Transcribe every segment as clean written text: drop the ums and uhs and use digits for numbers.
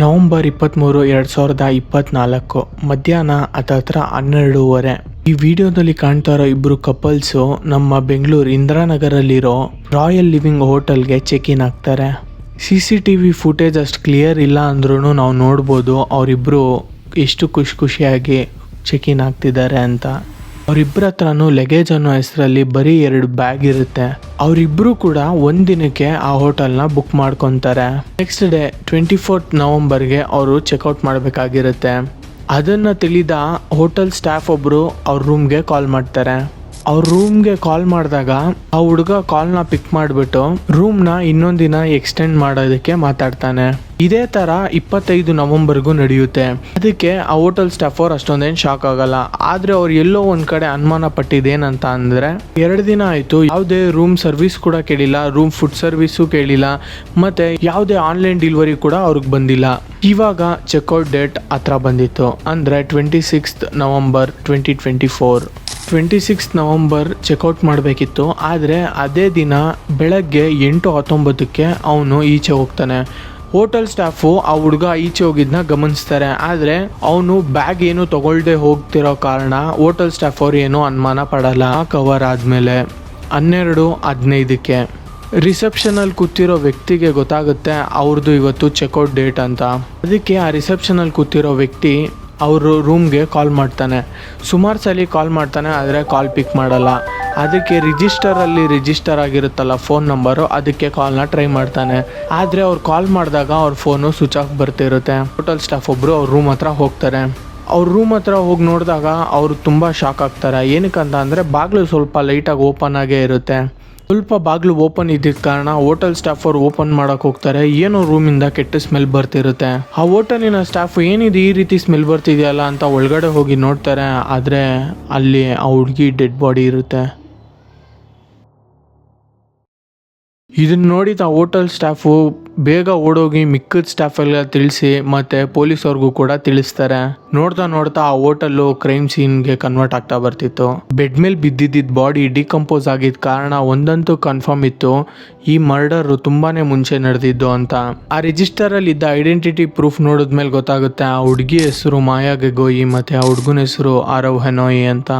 November 23, 2024 ಮಧ್ಯಾಹ್ನ ಹತ್ತತ್ರ 12:30. ಈ ವಿಡಿಯೋದಲ್ಲಿ ಕಾಣ್ತಾ ಇರೋ ಇಬ್ರು ಕಪಲ್ಸು ನಮ್ಮ ಬೆಂಗಳೂರು ಇಂದಿರಾನಗರಲ್ಲಿರೋ ರಾಯಲ್ ಲಿವಿಂಗ್ ಹೋಟೆಲ್ಗೆ ಚೆಕ್ ಇನ್ ಆಗ್ತಾರೆ. CCTV ಫುಟೇಜ್ ಅಷ್ಟು ಕ್ಲಿಯರ್ ಇಲ್ಲ ಅಂದ್ರೂ ನಾವು ನೋಡ್ಬೋದು ಅವರಿಬ್ಬರು ಎಷ್ಟು ಖುಷಿಯಾಗಿ ಚೆಕ್ ಇನ್ ಆಗ್ತಿದ್ದಾರೆ ಅಂತ. ಅವರಿಬ್ಬರ ಹತ್ರನೂ ಲಗೇಜ್ ಅನ್ನೋ ಹೆಸರಲ್ಲಿ ಬರೀ 2 ಬ್ಯಾಗ್ ಇರುತ್ತೆ. ಅವರಿಬ್ಬರು ಕೂಡ ಒಂದಿನಕ್ಕೆ ಆ ಹೋಟೆಲ್ನ ಬುಕ್ ಮಾಡ್ಕೊತಾರೆ. ನೆಕ್ಸ್ಟ್ ಡೇ 24th ನವಂಬರ್ಗೆ ಅವರು ಚೆಕ್ಔಟ್ ಮಾಡಬೇಕಾಗಿರುತ್ತೆ. ಅದನ್ನು ತಿಳಿದ ಹೋಟೆಲ್ ಸ್ಟಾಫ್ ಒಬ್ಬರು ಅವ್ರ ರೂಮ್ಗೆ ಕಾಲ್ ಮಾಡ್ತಾರೆ. ಅವ್ರ ರೂಮ್ಗೆ ಕಾಲ್ ಮಾಡಿದಾಗ ಆ ಹುಡುಗ ಕಾಲ್ನ ಪಿಕ್ ಮಾಡಿಬಿಟ್ಟು ರೂಮ್ನ ಇನ್ನೊಂದು ದಿನ ಎಕ್ಸ್ಟೆಂಡ್ ಮಾಡೋದಕ್ಕೆ ಮಾತಾಡ್ತಾನೆ. ಇದೇ ಥರ 25 ನವಂಬರ್ಗೂ ನಡೆಯುತ್ತೆ. ಅದಕ್ಕೆ ಆ ಹೋಟೆಲ್ ಸ್ಟಾಫ್ ಅವ್ರು ಅಷ್ಟೊಂದೇನು ಶಾಕ್ ಆಗಲ್ಲ. ಆದರೆ ಅವ್ರು ಎಲ್ಲೋ ಒಂದು ಕಡೆ ಅನುಮಾನ ಪಟ್ಟಿದ್ದೇನಂತ ಅಂದರೆ 2 ದಿನ ಆಯಿತು, ಯಾವುದೇ ರೂಮ್ ಸರ್ವಿಸ್ ಕೂಡ ಕೇಳಿಲ್ಲ, ರೂಮ್ ಫುಡ್ ಸರ್ವಿಸು ಕೇಳಿಲ್ಲ, ಮತ್ತು ಯಾವುದೇ ಆನ್ಲೈನ್ ಡೆಲಿವರಿ ಕೂಡ ಅವ್ರಿಗೆ ಬಂದಿಲ್ಲ. ಇವಾಗ ಚೆಕ್ಔಟ್ ಡೇಟ್ ಹತ್ರ ಬಂದಿತ್ತು, ಅಂದರೆ 26th November 2024. 26th November checkout ಮಾಡಬೇಕಿತ್ತು. ಆದರೆ ಅದೇ ದಿನ ಬೆಳಗ್ಗೆ 8:19ಕ್ಕೆ ಅವನು ಈಚೆ ಹೋಗ್ತಾನೆ. ಹೋಟೆಲ್ ಸ್ಟಾಫು ಆ ಹುಡುಗ ಈಚೆ ಹೋಗಿದ್ದನ್ನ ಗಮನಿಸ್ತಾರೆ. ಆದರೆ ಅವನು ಬ್ಯಾಗ್ ಏನು ತಗೊಳ್ದೆ ಹೋಗ್ತಿರೋ ಕಾರಣ ಹೋಟೆಲ್ ಸ್ಟಾಫ್ ಅವ್ರು ಏನೂ ಅನುಮಾನ ಪಡಲ್ಲ. ಕವರ್ ಆದಮೇಲೆ 12:15ಕ್ಕೆ ರಿಸೆಪ್ಷನಲ್ಲಿ ಕೂತಿರೋ ವ್ಯಕ್ತಿಗೆ ಗೊತ್ತಾಗುತ್ತೆ ಅವ್ರದ್ದು ಇವತ್ತು ಚೆಕ್ಔಟ್ ಡೇಟ್ ಅಂತ. ಅದಕ್ಕೆ ಆ ರಿಸೆಪ್ಷನಲ್ಲಿ ಕೂತಿರೋ ವ್ಯಕ್ತಿ ಅವರು ರೂಮ್ಗೆ ಕಾಲ್ ಮಾಡ್ತಾನೆ. ಸುಮಾರು ಸಲ ಕಾಲ್ ಮಾಡ್ತಾನೆ, ಆದರೆ ಕಾಲ್ ಪಿಕ್ ಮಾಡಲ್ಲ. ಅದಕ್ಕೆ ರಿಜಿಸ್ಟರ್ ಆಗಿರುತ್ತಲ್ಲ ಫೋನ್ ನಂಬರು, ಅದಕ್ಕೆ ಕಾಲ್ನ ಟ್ರೈ ಮಾಡ್ತಾನೆ. ಆದರೆ ಅವ್ರು ಕಾಲ್ ಮಾಡಿದಾಗ ಅವ್ರ ಫೋನು ಸ್ವಿಚ್ ಆಫ್ ಬರ್ತಿರುತ್ತೆ. ಹೋಟೆಲ್ ಸ್ಟಾಫ್ ಒಬ್ಬರು ಅವ್ರ ರೂಮ್ ಹತ್ರ ಹೋಗ್ತಾರೆ. ಅವ್ರ ರೂಮ್ ಹತ್ರ ಹೋಗಿ ನೋಡಿದಾಗ ಅವರು ತುಂಬ ಶಾಕ್ ಆಗ್ತಾರೆ. ಏನಕ್ಕಂತ ಅಂದರೆ ಬಾಗಿಲು ಸ್ವಲ್ಪ ಲೈಟಾಗಿ ಓಪನ್ ಆಗೇ ಇರುತ್ತೆ. ಸ್ವಲ್ಪ ಬಾಗಿಲು ಓಪನ್ ಇದ್ದಿದ್ದ ಕಾರಣ ಹೋಟೆಲ್ ಸ್ಟಾಫ್ ಅವ್ರು ಓಪನ್ ಮಾಡೋಕೆ ಹೋಗ್ತಾರೆ. ಏನೋ ರೂಮಿಂದ ಕೆಟ್ಟ ಸ್ಮೆಲ್ ಬರ್ತಿರುತ್ತೆ. ಆ ಹೋಟೆಲಿನ ಸ್ಟಾಫ್ ಏನಿದೆ ಈ ರೀತಿ ಸ್ಮೆಲ್ ಬರ್ತಿದೆಯಲ್ಲ ಅಂತ ಒಳಗಡೆ ಹೋಗಿ ನೋಡ್ತಾರೆ. ಆದರೆ ಅಲ್ಲಿ ಆ ಹುಡುಗಿ ಡೆಡ್ ಬಾಡಿ ಇರುತ್ತೆ. ಇದನ್ನು ನೋಡಿದ ಹೋಟೆಲ್ ಸ್ಟಾಫು ಬೇಗ ಓಡೋಗಿ ಮಿಕ್ಕಿದ ಸ್ಟಾಫ್ ಎಲ್ಲ ತಿಳಿಸಿ ಮತ್ತು ಪೊಲೀಸವ್ರಿಗೂ ಕೂಡ ತಿಳಿಸ್ತಾರೆ. ನೋಡ್ತಾ ಆ ಹೋಟೆಲ್ಲು ಕ್ರೈಮ್ ಸೀನ್ಗೆ ಕನ್ವರ್ಟ್ ಆಗ್ತಾ ಬರ್ತಿತ್ತು. ಬೆಡ್ ಮೇಲೆ ಬಿದ್ದಿದ್ದ ಬಾಡಿ ಡಿಕಂಪೋಸ್ ಆಗಿದ್ದ ಕಾರಣ ಒಂದಂತೂ ಕನ್ಫರ್ಮ್ ಇತ್ತು, ಈ ಮರ್ಡರ್ ತುಂಬಾ ಮುಂಚೆ ನಡೆದಿದ್ದು ಅಂತ. ಆ ರಿಜಿಸ್ಟರಲ್ಲಿ ಇದ್ದ ಐಡೆಂಟಿಟಿ ಪ್ರೂಫ್ ನೋಡಿದ್ಮೇಲೆ ಗೊತ್ತಾಗುತ್ತೆ ಆ ಹುಡುಗಿ ಹೆಸರು ಮಾಯಾ ಗೆಗೋಯಿ ಮತ್ತು ಆ ಹುಡುಗನ ಹೆಸರು ಆರವ್ ಹೆನೋಯಿ ಅಂತ.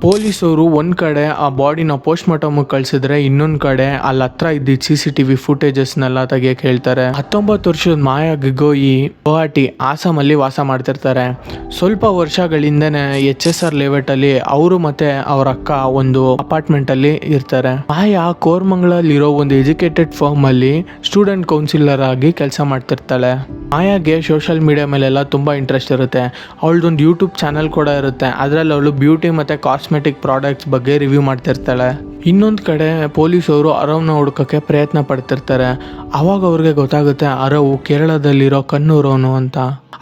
ಪೊಲೀಸವರು ಒಂದು ಕಡೆ ಆ ಬಾಡಿನ ಪೋಸ್ಟ್ ಮಾರ್ಟಮ್ಗೆ ಕಳಿಸಿದ್ರೆ, ಇನ್ನೊಂದು ಕಡೆ ಅಲ್ಲಿ ಹತ್ರ ಇದ್ದಿದ್ದ CCTV ಫುಟೇಜಸ್ನೆಲ್ಲ ತೆಗಿಯಕ್ಕೆ ಹೇಳ್ತಾರೆ. 19 ವರ್ಷದ ಮಾಯಾ ಗೆಗೋಯಿ ಗುವಾಹಟಿ ಆಸಾಮಲ್ಲಿ ವಾಸ ಮಾಡ್ತಿರ್ತಾರೆ. ಸ್ವಲ್ಪ ವರ್ಷಗಳಿಂದನೇ HSR ಲೇಔಟಲ್ಲಿ ಅವರು ಮತ್ತು ಅವ್ರ ಅಕ್ಕ ಒಂದು ಅಪಾರ್ಟ್ಮೆಂಟಲ್ಲಿ ಇರ್ತಾರೆ. ಮಾಯಾ ಕೋರ್ಮಂಗ್ಲಲ್ಲಿರೋ ಒಂದು ಎಜುಕೇಟೆಡ್ ಫರ್ಮಲ್ಲಿ ಸ್ಟೂಡೆಂಟ್ ಕೌನ್ಸಿಲರ್ ಆಗಿ ಕೆಲಸ ಮಾಡ್ತಿರ್ತಾಳೆ. ಮಾಯಾಗೆ ಸೋಷಿಯಲ್ ಮೀಡಿಯಾ ಮೇಲೆಲ್ಲ ತುಂಬ ಇಂಟ್ರೆಸ್ಟ್ ಇರುತ್ತೆ. ಅವಳದೊಂದು ಯೂಟ್ಯೂಬ್ ಚಾನಲ್ ಕೂಡ ಇರುತ್ತೆ. ಅದರಲ್ಲಿ ಅವಳು ಬ್ಯೂಟಿ ಮತ್ತು ಕಾಸ್ಮೆಟಿಕ್ ಪ್ರಾಡಕ್ಟ್ಸ್ ಬಗ್ಗೆ ರಿವ್ಯೂ ಮಾಡ್ತಿರ್ತಾಳೆ. ಇನ್ನೊಂದು ಕಡೆ ಪೊಲೀಸವರು ಅರವ್ನ ಹುಡುಕಕ್ಕೆ ಪ್ರಯತ್ನ ಪಡ್ತಿರ್ತಾರೆ. ಆವಾಗ ಅವ್ರಿಗೆ ಗೊತ್ತಾಗುತ್ತೆ ಅರವ್ ಕೇರಳದಲ್ಲಿರೋ ಕಣ್ಣೂರವನು ಅಂತ.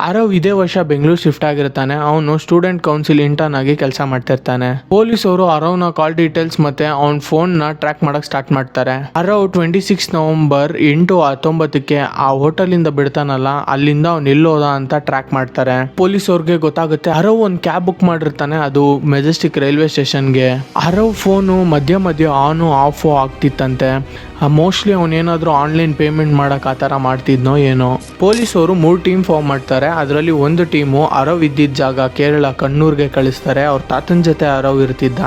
ಅರವ್ ಇದೇ ವರ್ಷ ಬೆಂಗಳೂರು ಶಿಫ್ಟ್ ಆಗಿರ್ತಾನೆ. ಅವನು ಸ್ಟೂಡೆಂಟ್ ಕೌನ್ಸಿಲ್ ಇಂಟರ್ನ್ ಆಗಿ ಕೆಲಸ ಮಾಡ್ತಿರ್ತಾನೆ. ಪೊಲೀಸವರು ಅರವ್ನ ಕಾಲ್ ಡೀಟೇಲ್ಸ್ ಮತ್ತೆ ಅವನ ಫೋನ್ನ ಟ್ರ್ಯಾಕ್ ಮಾಡಕ್ ಸ್ಟಾರ್ಟ್ ಮಾಡ್ತಾರೆ. ಅರವ್ 26 ನವಂಬರ್ 8:19ಕ್ಕೆ ಆ ಹೋಟೆಲಿಂದ ಬಿಡ್ತಾನಲ್ಲ, ಅಲ್ಲಿಂದ ಅವ್ನು ಎಲ್ಲೋದ ಅಂತ ಟ್ರ್ಯಾಕ್ ಮಾಡ್ತಾರೆ. ಪೊಲೀಸವ್ರಿಗೆ ಗೊತ್ತಾಗುತ್ತೆ ಅರವ್ ಒಂದು ಕ್ಯಾಬ್ ಬುಕ್ ಮಾಡಿರ್ತಾನೆ, ಅದು ಮೆಜೆಸ್ಟಿಕ್ ರೈಲ್ವೆ ಸ್ಟೇಷನ್ಗೆ. ಅರವ್ ಫೋನು ಮಧ್ಯ ಆನು ಆಫು ಆಗ್ತಿತ್ತಂತೆ. ಮೋಸ್ಟ್ಲಿ ಅವನೇನಾದರೂ ಆನ್ಲೈನ್ ಪೇಮೆಂಟ್ ಮಾಡೋಕೆ ಆ ಥರ ಮಾಡ್ತಿದ್ನೋ ಏನೋ. ಪೊಲೀಸವರು 3 ಟೀಮ್ ಫಾರ್ಮ್ ಮಾಡ್ತಾರೆ. ಅದರಲ್ಲಿ ಒಂದು ಟೀಮು ಅರವ್ ಇದ್ದಿದ್ದ ಜಾಗ ಕೇರಳ ಕಣ್ಣೂರ್ಗೆ ಕಳಿಸ್ತಾರೆ. ಅವ್ರ ತಾತನ ಜೊತೆ ಅರವ್ ಇರ್ತಿದ್ದ.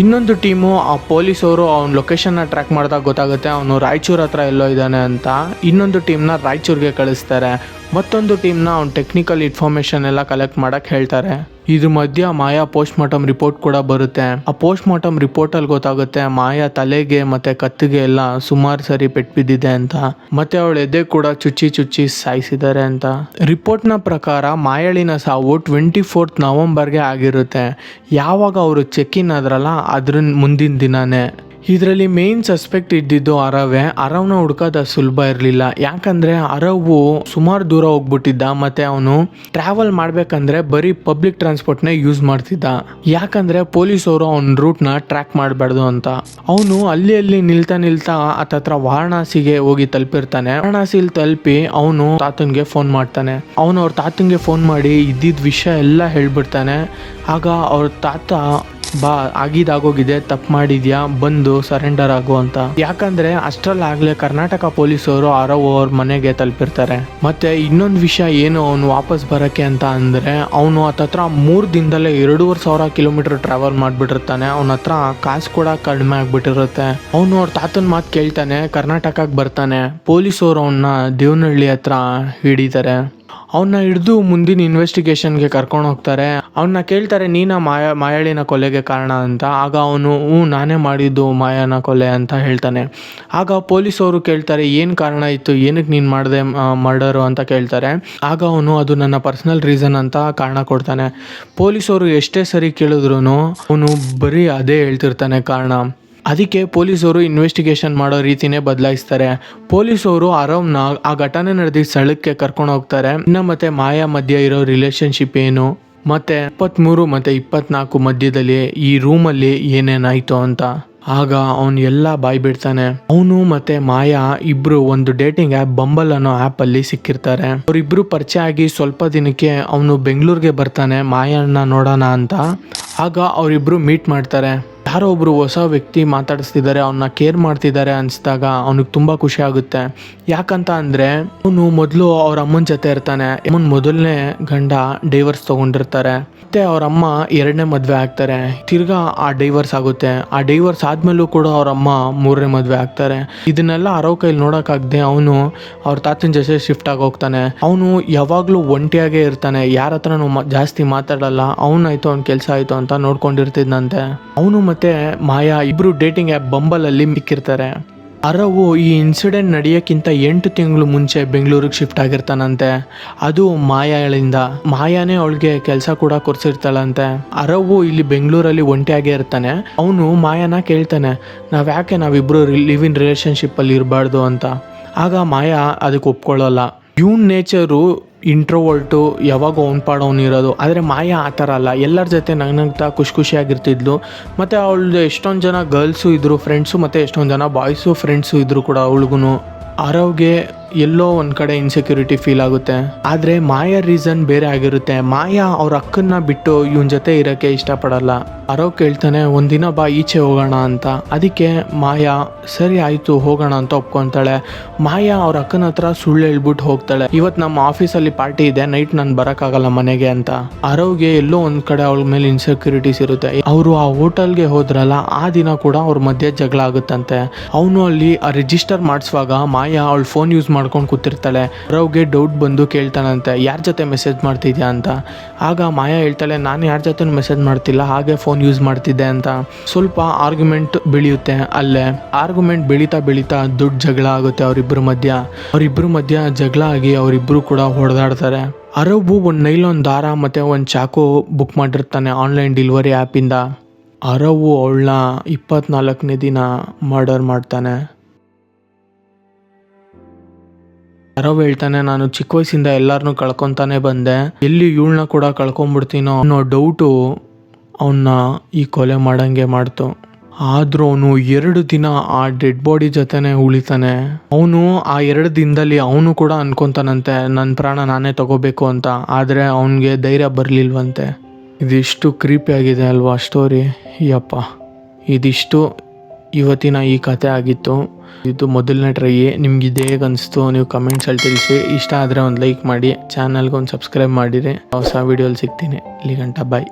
ಇನ್ನೊಂದು ಟೀಮು ಆ ಪೊಲೀಸವರು ಅವ್ನ ಲೊಕೇಶನ್ನ ಟ್ರ್ಯಾಕ್ ಮಾಡಿದಾಗ ಗೊತ್ತಾಗುತ್ತೆ ಅವನು ರಾಯಚೂರು ಹತ್ರ ಎಲ್ಲೋ ಇದ್ದಾನೆ ಅಂತ. ಇನ್ನೊಂದು ಟೀಮ್ನ ರಾಯಚೂರಿಗೆ ಕಳಿಸ್ತಾರೆ. ಮತ್ತೊಂದು ಟೀಮ್ನ ಅವ್ನ ಟೆಕ್ನಿಕಲ್ ಇನ್ಫಾರ್ಮೇಷನ್ ಎಲ್ಲ ಕಲೆಕ್ಟ್ ಮಾಡಕ್ಕೆ ಹೇಳ್ತಾರೆ. ಇದ್ರ ಮಧ್ಯ ಮಾಯಾ ಪೋಸ್ಟ್ ಮಾರ್ಟಮ್ ರಿಪೋರ್ಟ್ ಕೂಡ ಬರುತ್ತೆ. ಆ ಪೋಸ್ಟ್ ಮಾರ್ಟಮ್ ರಿಪೋರ್ಟಲ್ಲಿ ಗೊತ್ತಾಗುತ್ತೆ ಮಾಯಾ ತಲೆಗೆ ಮತ್ತು ಕತ್ತಿಗೆ ಎಲ್ಲ ಸುಮಾರು ಸರಿ ಪೆಟ್ಟು ಬಿದ್ದಿದೆ ಅಂತ, ಮತ್ತೆ ಅವಳ ಎದೆ ಕೂಡ ಚುಚ್ಚಿ ಸಾಯಿಸಿದ್ದಾರೆ ಅಂತ. ರಿಪೋರ್ಟ್ನ ಪ್ರಕಾರ ಮಾಯಾಳಿನ ಸಾವು 24th ನವಂಬರ್ಗೆ ಆಗಿರುತ್ತೆ. ಯಾವಾಗ ಅವರು ಚೆಕ್ ಇನ್ ಆದ್ರಲ್ಲ ಅದ್ರ ಮುಂದಿನ ದಿನಾನೇ. ಇದರಲ್ಲಿ ಮೇನ್ ಸಸ್ಪೆಕ್ಟ್ ಇದ್ದಿದ್ದು ಅರವ್ನ ಹುಡ್ಕೋದು ಸುಲಭ ಇರಲಿಲ್ಲ. ಯಾಕಂದರೆ ಅರವು ಸುಮಾರು ದೂರ ಹೋಗ್ಬಿಟ್ಟಿದ್ದ, ಮತ್ತು ಅವನು ಟ್ರಾವೆಲ್ ಮಾಡಬೇಕಂದ್ರೆ ಬರೀ ಪಬ್ಲಿಕ್ ಟ್ರಾನ್ಸ್ಪೋರ್ಟ್ನೇ ಯೂಸ್ ಮಾಡ್ತಿದ್ದ. ಯಾಕಂದರೆ ಪೊಲೀಸವರು ಅವನ ರೂಟ್ನ ಟ್ರ್ಯಾಕ್ ಮಾಡಬಾರ್ದು ಅಂತ. ಅವನು ಅಲ್ಲಿ ನಿಲ್ತಾ ಹತ್ತತ್ರ ವಾರಣಾಸಿಗೆ ಹೋಗಿ ತಲುಪಿರ್ತಾನೆ. ವಾರಣಾಸಿಲಿ ತಲುಪಿ ಅವನು ತಾತನ್ಗೆ ಫೋನ್ ಮಾಡ್ತಾನೆ. ಅವನು ಅವ್ರ ತಾತನ್ಗೆ ಫೋನ್ ಮಾಡಿ ಇದ್ದಿದ್ದ ವಿಷಯ ಎಲ್ಲ ಹೇಳ್ಬಿಡ್ತಾನೆ. ಆಗ ಅವ್ರ ತಾತ ಬಾ ಆಗಿದಾಗೋಗಿದೆ, ತಪ್ಪು ಮಾಡಿದ್ಯಾ, ಬಂದು ಸರೆಂಡರ್ ಆಗು ಅಂತ. ಯಾಕಂದ್ರೆ ಅಷ್ಟರಲ್ಲಾಗ್ಲೇ ಕರ್ನಾಟಕ ಪೊಲೀಸರು ಆರವ್ ಅವ್ರ ಮನೆಗೆ ತಲುಪಿರ್ತಾರೆ. ಮತ್ತೆ ಇನ್ನೊಂದು ವಿಷಯ ಏನು ಅವನು ವಾಪಸ್ ಬರಕ್ಕೆ ಅಂತ ಅಂದ್ರೆ, ಅವನು ಹತ್ತತ್ರ 3 ದಿನದಲ್ಲೇ 2,500 ಕಿಲೋಮೀಟರ್ ಟ್ರಾವೆಲ್ ಮಾಡ್ಬಿಟ್ಟಿರ್ತಾನೆ. ಅವನ ಹತ್ರ ಕಾಸು ಕೂಡ ಕಡಿಮೆ ಆಗ್ಬಿಟ್ಟಿರುತ್ತೆ. ಅವನು ಅವ್ರ ತಾತನ ಮಾತು ಕೇಳ್ತಾನೆ, ಕರ್ನಾಟಕಕ್ಕೆ ಬರ್ತಾನೆ. ಪೊಲೀಸರು ಅವನ್ನ ದೇವನಹಳ್ಳಿ ಹತ್ರ ಹಿಡಿತಾರೆ. ಅವನ್ನ ಹಿಡಿದು ಮುಂದಿನ ಇನ್ವೆಸ್ಟಿಗೇಷನ್ಗೆ ಕರ್ಕೊಂಡು ಹೋಗ್ತಾರೆ. ಅವನ್ನ ಕೇಳ್ತಾರೆ, ನೀನ ಮಾಯಾಳಿನ ಕೊಲೆಗೆ ಕಾರಣ ಅಂತ. ಆಗ ಅವನು ನಾನೇ ಮಾಡಿದ್ದು ಮಾಯಾನ ಕೊಲೆ ಅಂತ ಹೇಳ್ತಾನೆ. ಆಗ ಪೊಲೀಸವರು ಕೇಳ್ತಾರೆ, ಏನು ಕಾರಣ ಇತ್ತು, ಏನಕ್ಕೆ ನೀನು ಮಾಡಿದೆ ಮರ್ಡರು ಅಂತ ಕೇಳ್ತಾರೆ. ಆಗ ಅವನು ಅದು ನನ್ನ ಪರ್ಸ್ನಲ್ ರೀಸನ್ ಅಂತ ಕಾರಣ ಕೊಡ್ತಾನೆ. ಪೊಲೀಸವರು ಎಷ್ಟೇ ಸರಿ ಕೇಳಿದ್ರು ಅವನು ಬರೀ ಅದೇ ಹೇಳ್ತಿರ್ತಾನೆ ಕಾರಣ. ಅದಕ್ಕೆ ಪೊಲೀಸವರು ಇನ್ವೆಸ್ಟಿಗೇಷನ್ ಮಾಡೋ ರೀತಿನೇ ಬದಲಾಯಿಸ್ತಾರೆ. ಪೊಲೀಸವರು ಆರವ್ನ ಆ ಘಟನೆ ನಡೆದಿದ್ದ ಸ್ಥಳಕ್ಕೆ ಕರ್ಕೊಂಡು ಹೋಗ್ತಾರೆ. ಇನ್ನು ಮತ್ತೆ ಮಾಯಾ ಮಧ್ಯ ಇರೋ ರಿಲೇಶನ್ಶಿಪ್ ಏನು, ಮತ್ತೆ 23 ಮತ್ತೆ 24 ಮಧ್ಯದಲ್ಲಿ ಈ ರೂಮಲ್ಲಿ ಏನೇನಾಯ್ತು ಅಂತ. ಆಗ ಅವನು ಎಲ್ಲ ಬಾಯ್ ಬಿಡ್ತಾನೆ. ಅವನು ಮತ್ತೆ ಮಾಯಾ ಇಬ್ರು ಒಂದು ಡೇಟಿಂಗ್ ಆ್ಯಪ್ ಬಂಬಲ್ ಅನ್ನೋ ಆ್ಯಪಲ್ಲಿ ಸಿಕ್ಕಿರ್ತಾರೆ. ಅವರಿಬ್ರು ಪರಿಚಯ ಆಗಿ ಸ್ವಲ್ಪ ದಿನಕ್ಕೆ ಅವನು ಬೆಂಗಳೂರಿಗೆ ಬರ್ತಾನೆ ಮಾಯಾನ ನೋಡೋಣ ಅಂತ. ಆಗ ಅವರಿಬ್ರು ಮೀಟ್ ಮಾಡ್ತಾರೆ. ಯಾರೋ ಒಬ್ರು ಹೊಸ ವ್ಯಕ್ತಿ ಮಾತಾಡಿಸ್ತಿದ್ದಾರೆ, ಅವನ್ನ ಕೇರ್ ಮಾಡ್ತಿದ್ದಾರೆ ಅನಿಸಿದಾಗ ಅವನಿಗೆ ತುಂಬ ಖುಷಿ ಆಗುತ್ತೆ. ಯಾಕಂತ ಅಂದರೆ ಅವನು ಮೊದಲು ಅವ್ರ ಅಮ್ಮನ ಜೊತೆ ಇರ್ತಾನೆ. ಅಮ್ಮನ ಮೊದಲನೇ ಗಂಡ ಡೈವರ್ಸ್ ತೊಗೊಂಡಿರ್ತಾರೆ. ಮತ್ತೆ ಅವ್ರ ಅಮ್ಮ 2ನೇ ಮದುವೆ ಆಗ್ತಾರೆ. ತಿರ್ಗಾ ಆ ಡೈವರ್ಸ್ ಆಗುತ್ತೆ. ಆ ಡೈವರ್ಸ್ ಆದಮೇಲೂ ಕೂಡ ಅವ್ರ ಅಮ್ಮ 3ನೇ ಮದುವೆ ಆಗ್ತಾರೆ. ಇದನ್ನೆಲ್ಲ ಆರವ್ ಕೈಲಿ ನೋಡೋಕ್ಕಾಗದೆ ಅವನು ಅವ್ರ ತಾತನ ಜೊತೆ ಶಿಫ್ಟ್ ಆಗಿ ಹೋಗ್ತಾನೆ. ಅವನು ಯಾವಾಗಲೂ ಒಂಟಿಯಾಗೇ ಇರ್ತಾನೆ, ಯಾರ ಹತ್ರನೂ ಜಾಸ್ತಿ ಮಾತಾಡಲ್ಲ. ಅವನಾಯ್ತು ಅವ್ನ ಕೆಲಸ ಆಯಿತು ಅಂತ ನೋಡ್ಕೊಂಡಿರ್ತಿದ್ನಂತೆ. ಅವನು ಮತ್ತೆ ಮಾಯಾ ಇಬ್ರು ಡೇಟಿಂಗ್ ಆ್ಯಪ್ ಬಂಬಲಲ್ಲಿ ಮಿಕ್ಕಿರ್ತಾರೆ. ಅರವು ಈ ಇನ್ಸಿಡೆಂಟ್ ನಡೆಯೋಕ್ಕಿಂತ 8 ತಿಂಗಳು ಮುಂಚೆ ಬೆಂಗಳೂರಿಗೆ ಶಿಫ್ಟ್ ಆಗಿರ್ತಾನಂತೆ. ಅದು ಮಾಯಾಳಿಂದ. ಮಾಯಾನೇ ಅವಳಿಗೆ ಕೆಲಸ ಕೂಡ ಕೊಡ್ಸಿರ್ತಾಳಂತೆ. ಅರವು ಇಲ್ಲಿ ಬೆಂಗಳೂರಲ್ಲಿ ಒಂಟಿಯಾಗೇ ಇರ್ತಾನೆ. ಅವನು ಮಾಯಾನ ಕೇಳ್ತಾನೆ, ನಾವಿಬ್ರು ಲಿವ್ ಇನ್ ರಿಲೇಷನ್ಶಿಪ್ಪಲ್ಲಿ ಇರಬಾರ್ದು ಅಂತ. ಆಗ ಮಾಯಾ ಅದಕ್ಕೆ ಒಪ್ಕೊಳ್ಳಲ್ಲ. ಇವನ್ ನೇಚರು ಇಂಟ್ರೋವರ್ಟು, ಯಾವಾಗ ಅವ್ನು ಇರೋದು. ಆದರೆ ಮಾಯಾ ಆ ಥರ ಅಲ್ಲ, ಎಲ್ಲರ ಜೊತೆ ನಗ್ನಗ್ತಾ ಖುಷಿಯಾಗಿರ್ತಿದ್ಲು. ಮತ್ತು ಅವಳದು ಎಷ್ಟೊಂದು ಜನ ಗರ್ಲ್ಸು ಇದ್ದರು ಫ್ರೆಂಡ್ಸು, ಮತ್ತು ಎಷ್ಟೊಂದು ಜನ ಬಾಯ್ಸು ಫ್ರೆಂಡ್ಸು ಇದ್ದರು ಕೂಡ ಅವಳಿಗೂ. ಆರವ್ಗೆ ಎಲ್ಲೋ ಒಂದು ಕಡೆ ಇನ್ಸೆಕ್ಯೂರಿಟಿ ಫೀಲ್ ಆಗುತ್ತೆ. ಆದರೆ ಮಾಯಾ ರೀಸನ್ ಬೇರೆ ಆಗಿರುತ್ತೆ. ಮಾಯಾ ಅವ್ರ ಅಕ್ಕನ್ನ ಬಿಟ್ಟು ಇವನ ಜೊತೆ ಇರೋಕ್ಕೆ ಇಷ್ಟಪಡಲ್ಲ. ಆರವ್ ಕೇಳ್ತಾನೆ, ಒಂದಿನ ಬಾ ಈಚೆ ಹೋಗೋಣ ಅಂತ. ಅದಕ್ಕೆ ಮಾಯಾ ಸರಿ ಆಯಿತು ಹೋಗೋಣ ಅಂತ ಒಪ್ಕೊತಾಳೆ. ಮಾಯಾ ಅವ್ರ ಅಕ್ಕನ ಹತ್ರ ಸುಳ್ಳು ಹೇಳ್ಬಿಟ್ಟು ಹೋಗ್ತಾಳೆ, ಇವತ್ತು ನಮ್ಮ ಆಫೀಸಲ್ಲಿ ಪಾರ್ಟಿ ಇದೆ, ನೈಟ್ ನಾನು ಬರೋಕ್ಕಾಗಲ್ಲ ಮನೆಗೆ ಅಂತ. ಆರವ್ಗೆ ಎಲ್ಲೋ ಒಂದು ಕಡೆ ಅವಳ ಮೇಲೆ ಇನ್ಸೆಕ್ಯೂರಿಟೀಸ್ ಇರುತ್ತೆ. ಅವರು ಆ ಹೋಟೆಲ್ಗೆ ಹೋದ್ರಲ್ಲ, ಆ ದಿನ ಕೂಡ ಅವ್ರ ಮಧ್ಯೆ ಜಗಳ ಆಗುತ್ತಂತೆ. ಅವನು ಅಲ್ಲಿ ರಿಜಿಸ್ಟರ್ ಮಾಡಿಸುವಾಗ ಮಾಯಾ ಅವಳು ಫೋನ್ ಯೂಸ್ ಮಾಡ್ಕೊಂಡು ಕೂತಿರ್ತಾಳೆ. ಆರವ್ಗೆ ಡೌಟ್ ಬಂದು ಕೇಳ್ತಾನಂತೆ, ಯಾರ ಜೊತೆ ಮೆಸೇಜ್ ಮಾಡ್ತಿದ್ಯಾ ಅಂತ. ಆಗ ಮಾಯಾ ಹೇಳ್ತಾಳೆ, ನಾನು ಯಾರ ಜೊತೆ ಮೆಸೇಜ್ ಮಾಡ್ತಿಲ್ಲ, ಹಾಗೆ ಫೋನ್ ಯೂಸ್ ಮಾಡ್ತಿದ್ದೆ ಅಂತ. ಸ್ವಲ್ಪ ಆರ್ಗ್ಯುಮೆಂಟ್ ಬೆಳೆಯುತ್ತೆ. ಅಲ್ಲೇ ಆರ್ಗ್ಯುಮೆಂಟ್ ಬೆಳೀತಾ ದೊಡ್ಡ ಜಗಳ ಆಗುತ್ತೆ ಅವರಿಬ್ಬರ ಮಧ್ಯ ಜಗಳ ಆಗಿ ಅವರಿಬ್ಬರು ಕೂಡ ಹೊಡೆದಾಡ್ತಾರೆ. ಅರವು ಒಂದು ನೈಲಾನ್ ದಾರ ಮತ್ತು ಒಂದು ಚಾಕು ಬುಕ್ ಮಾಡಿರ್ತಾನೆ ಆನ್ಲೈನ್ ಡೆಲಿವರಿ ಆ್ಯಪಿಂದ. ಅರವು ಅವಳನ್ನ 24ನೇ ದಿನ ಮರ್ಡರ್ ಮಾಡ್ತಾನೆ. ಅರವ್ ಹೇಳ್ತಾನೆ, ನಾನು ಚಿಕ್ಕ ವಯಸ್ಸಿಂದ ಎಲ್ಲರನ್ನೂ ಕಳ್ಕೊತಾನೆ ಬಂದೆ, ಎಲ್ಲಿ ಇವಳನ್ನ ಕೂಡ ಕಳ್ಕೊಂಬಿಡ್ತೀನೋ ಅನ್ನೋ ಡೌಟು ಅವನ್ನ ಈ ಕೊಲೆ ಮಾಡಂಗೆ ಮಾಡ್ತು. ಆದರೂ ಅವನು 2 ದಿನ ಆ ಡೆಡ್ ಬಾಡಿ ಜೊತೆನೇ ಉಳಿತಾನೆ. ಅವನು ಆ 2 ದಿನದಲ್ಲಿ ಅವನು ಕೂಡ ಅನ್ಕೊತಾನಂತೆ, ನನ್ನ ಪ್ರಾಣ ನಾನೇ ತಗೋಬೇಕು ಅಂತ. ಆದರೆ ಅವನಿಗೆ ಧೈರ್ಯ ಬರಲಿಲ್ವಂತೆ. ಇದಿಷ್ಟು ಕ್ರೀಪಿ ಆಗಿದೆ ಅಲ್ವಾ ಸ್ಟೋರಿ. ಯಪ್ಪ, ಇದಿಷ್ಟು ಇವತ್ತಿನ ಈ ಕತೆ ಆಗಿತ್ತು. ಇದು ಮೊದಲನೇ ಟ್ರೈ. ನಿಮ್ಗೆ ಇದು ಹೇಗೆ ಅನಿಸ್ತು ನೀವು ಕಮೆಂಟ್ಸಲ್ಲಿ ತಿಳಿಸಿ. ಇಷ್ಟ ಆದರೆ ಒಂದು ಲೈಕ್ ಮಾಡಿ, ಚಾನಲ್ಗೆ ಒಂದು ಸಬ್ಸ್ಕ್ರೈಬ್ ಮಾಡಿರಿ. ಹೊಸ ವೀಡಿಯೋಲಿ ಸಿಗ್ತೀನಿ. ಇಲ್ಲಿಗಂಟ ಬಾಯ್.